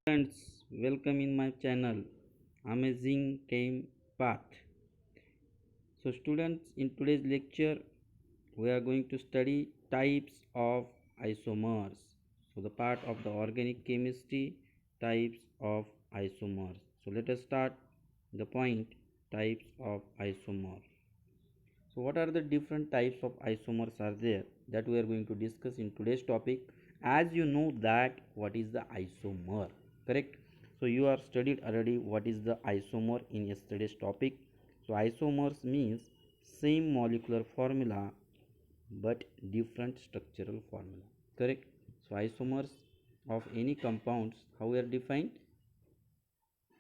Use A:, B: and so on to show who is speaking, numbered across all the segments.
A: Friends, welcome in my channel Amazing Time Path. So students, in today's lecture we are going to study types of isomers. So the part of the organic chemistry, types of isomers. So let us start the point, types of isomer. So what are the different types of isomers are there that we are going to discuss in today's topic. As you know that what is the isomer, correct? So you are studied already what is the isomer in yesterday's topic. So isomers means same molecular formula but different structural formula, correct? So isomers of any compounds how we are defined,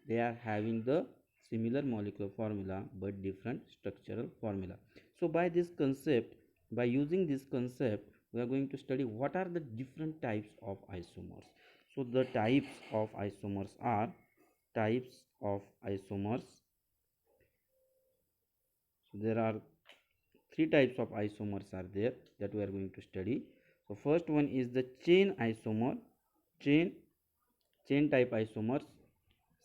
A: they are having the similar molecular formula but different structural formula. So by this concept, by using this concept, we are going to study what are the different types of isomers. So the types of isomers are types of isomers. So there are three types of isomers are there that we are going to study. So first one is the chain isomer, chain chain type isomers.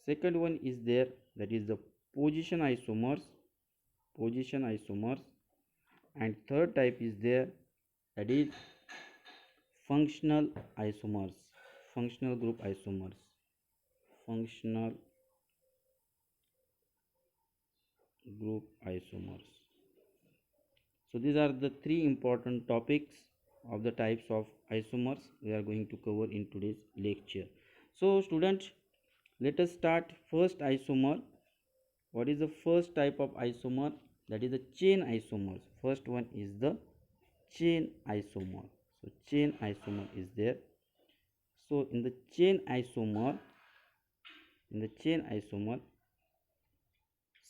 A: Second one is there, that is the position isomers, position isomers. And third type is there, that is functional isomers, functional group isomers, functional group isomers. So these are the three important topics of the types of isomers we are going to cover in today's lecture. So students, let us start first isomer. What is the first type of isomer? That is the chain isomers. First one is the chain isomer. So chain isomer is there. So in the chain isomer, in the chain isomer,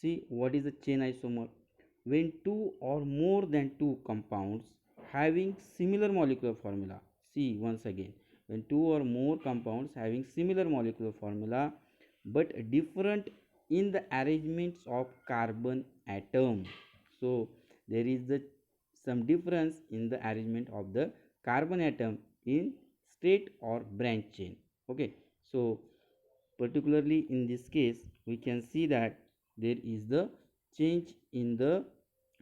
A: see what is the chain isomer? When two or more than two compounds having similar molecular formula. See once again, when two or more compounds having similar molecular formula but different in the arrangements of carbon atom. So there is some difference in the arrangement of the carbon atom in straight or branch chain. Okay, so particularly in this case we can see that there is the change in the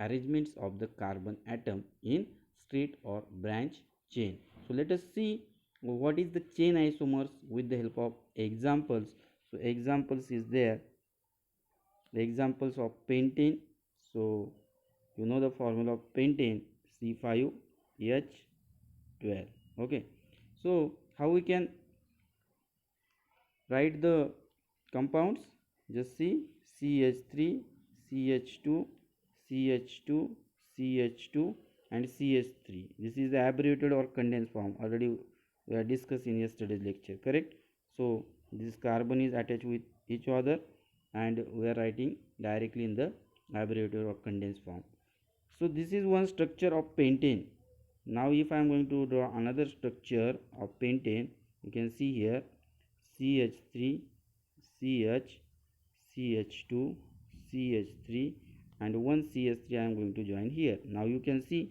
A: arrangements of the carbon atom in straight or branch chain. So let us see what is the chain isomers with the help of examples. So examples is there, the examples of pentane. So you know the formula of pentane, C5H12. Okay, so how we can write the compounds? Just see, CH3, CH2, CH2, CH2 and CH3. This is the abbreviated or condensed form, already we are discussed in yesterday's lecture, correct? So this carbon is attached with each other and we are writing directly in the abbreviated or condensed form. So this is one structure of pentane. Now if I am going to draw another structure of pentane, you can see here CH3, CH, CH2, CH3 and one CH3 I am going to join here. Now you can see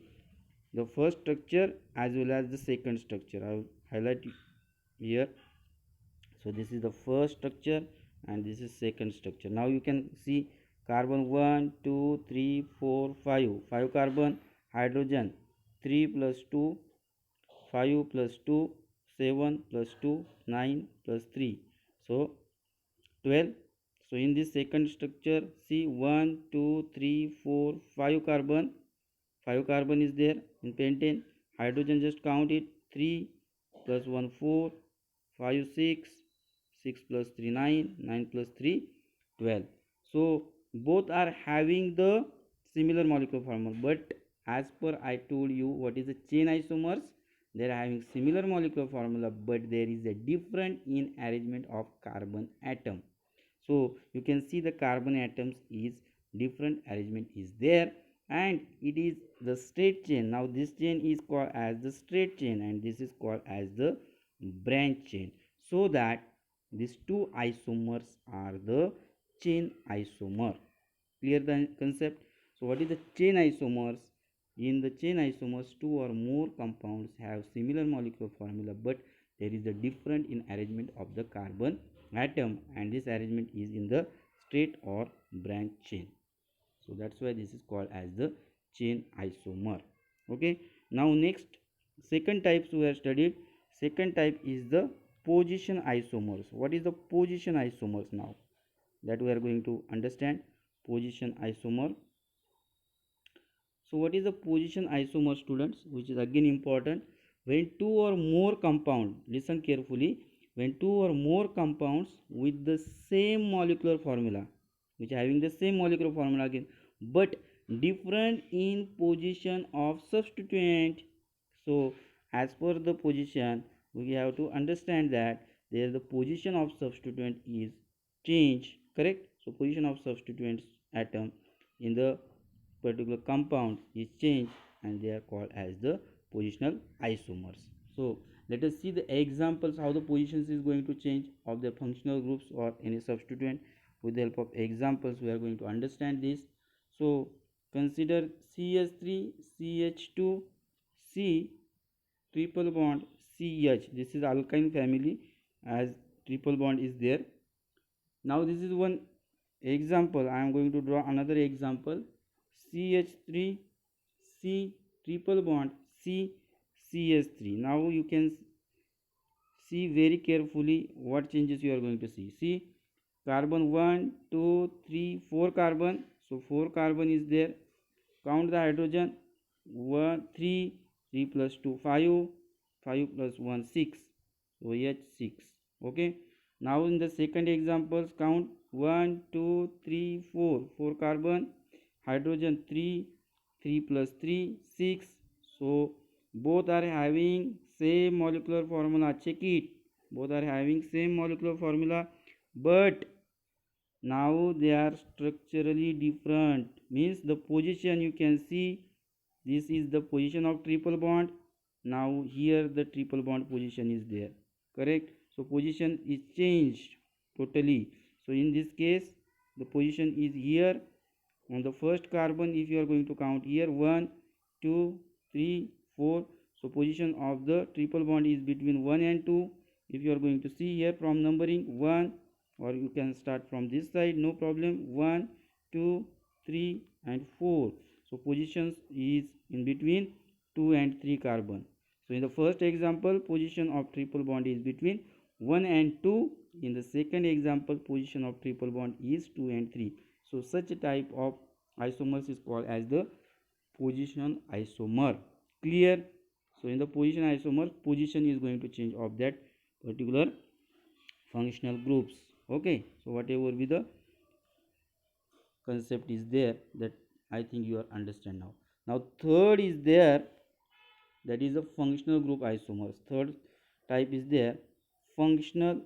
A: the first structure as well as the second structure. I will highlight here. So this is the first structure and this is second structure. Now you can see carbon 1, 2, 3, 4, 5. 5 carbon, hydrogen 3 plus 2, 5 plus 2, 7 plus 2, 9 plus 3. So 12. So in this second structure, see 1, 2, 3, 4, 5 carbon. 5 carbon is there in pentane. Hydrogen, just count it, 3 plus 1 4, 5 6, 6 plus 3 9, 9 plus 3 12. So both are having the similar molecular formula, but as per I told you what is the chain isomers, they are having similar molecular formula but there is a different in arrangement of carbon atom. So you can see the carbon atoms is different arrangement is there and it is the straight chain. Now this chain is called as the straight chain and this is called as the branch chain. So that these two isomers are the chain isomer. Clear the concept? So what is the chain isomers? In the chain isomers, two or more compounds have similar molecular formula but there is a different in arrangement of the carbon atom, and this arrangement is in the straight or branch chain. So that's why this is called as the chain isomer. Okay, now next, second types we have studied. Second type is the position isomers. What is the position isomers? Now that we are going to understand position isomer. So what is the position isomer, students, which is again important? When two or more compound, listen carefully, when two or more compounds with the same molecular formula, which are having the same molecular formula again, but different in position of substituent. So as per the position, we have to understand that there the position of substituent is changed, correct? So position of substituent atom in the particular compound is changed, and they are called as the positional isomers. So let us see the examples how the positions is going to change of the functional groups or any substituent. With the help of examples we are going to understand this. So consider CH3 CH2 C triple bond CH. This is alkyne family, as triple bond is there. Now this is one example. I am going to draw another example. CH3 C triple bond C CH3. Now you can see very carefully what changes you are going to see. See, carbon 1 2 3 4 carbon. So 4 carbon is there. Count the hydrogen. 1 3 3 plus 2 5 5 plus 1 6. So H6. Okay. Now in the second examples, count 1 2 3 4 4 carbon, hydrogen 3 3 plus 3 6. So both are having same molecular formula. Check it, both are having same molecular formula, but now they are structurally different. Means the position, you can see this is the position of triple bond. Now here the triple bond position is there, correct? So position is changed totally. So in this case the position is here on the first carbon. If you are going to count here 1 2 3 4, so position of the triple bond is between 1 and 2. If you are going to see here from numbering 1, or you can start from this side, no problem, 1 2 3 and 4. So positions is in between 2 and 3 carbon. So in the first example, position of triple bond is between 1 and 2. In the second example, position of triple bond is 2 and 3. So such a type of isomers is called as the position isomer. Clear? So in the position isomer, position is going to change of that particular functional groups. Okay, so whatever be the concept is there, that I think you are understand now. Now third is there, that is a functional group isomers. Third type is there, functional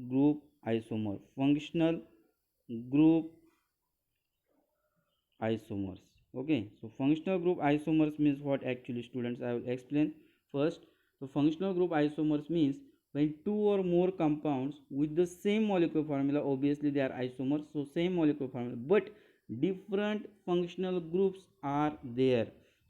A: group isomer. Functional group isomers. Okay, so functional group isomers means what actually, students? I will explain first. So functional group isomers means when two or more compounds with the same molecular formula, obviously they are isomers, so same molecular formula, but different functional groups are there.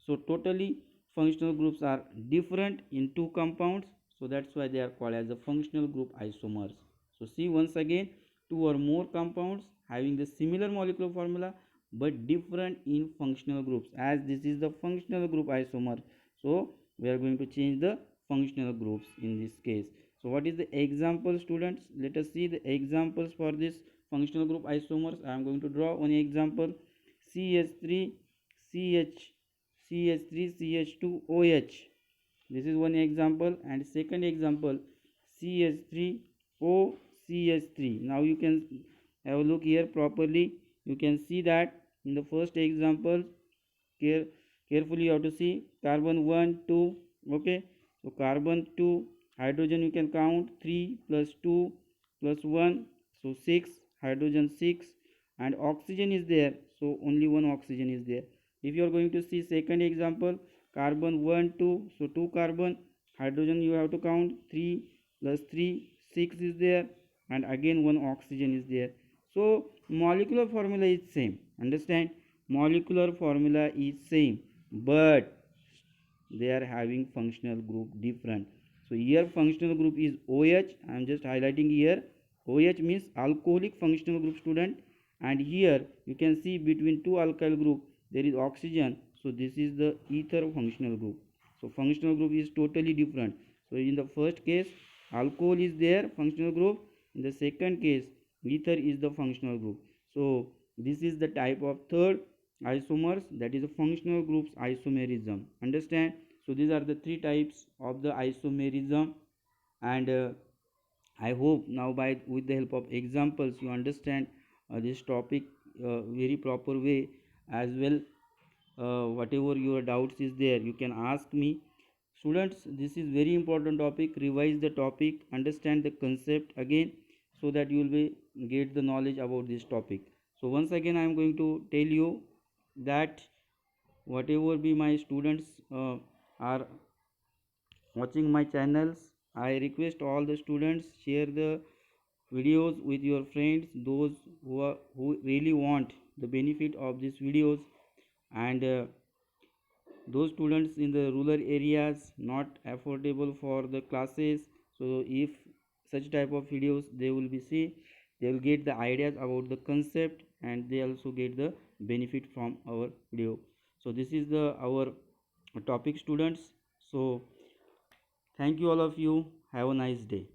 A: So totally functional groups are different in two compounds, so that's why they are called as the functional group isomers. So see once again, two or more compounds having the similar molecular formula but different in functional groups, as this is the functional group isomer, so we are going to change the functional groups in this case. So what is the example, students? Let us see the examples for this functional group isomers. I am going to draw one example. CH3 CH CH3 CH2 OH. This is one example, and second example, CH3 O CH3. Now you can have a look here properly. You can see that in the first example, carefully you have to see carbon 1 2. Okay, so carbon 2, hydrogen you can count 3 plus 2 plus 1, so 6, hydrogen 6, and oxygen is there, so only one oxygen is there. If you are going to see second example, carbon 1 2, so 2 carbon, hydrogen you have to count 3 plus 3 6 is there, and again one oxygen is there. So molecular formula is same, understand, molecular formula is same, but they are having functional group different. So So here functional group is OH. I am just highlighting here. OH means alcoholic functional group, student. And here you can see between two alkyl group there is oxygen. So this is the ether functional group. So functional group is totally different. So in the first case alcohol is there functional group. In the second case ether is the functional group. So this is the type of third isomers, that is a functional groups isomerism. Understand? So these are the three types of the isomerism, and I hope now by with the help of examples you understand this topic very proper way as well. Whatever your doubts is there you can ask me. Students, this is very important topic. Revise the topic, understand the concept again, so that you will be get the knowledge about this topic. So once again I am going to tell you that whatever be my students are watching my channels, I request all the students share the videos with your friends, those who really want the benefit of these videos, and those students in the rural areas not affordable for the classes. So if such type of videos they will be see, they will get the ideas about the concept and they also get the benefit from our video. So this is the our topic, students. So thank you all of you, have a nice day.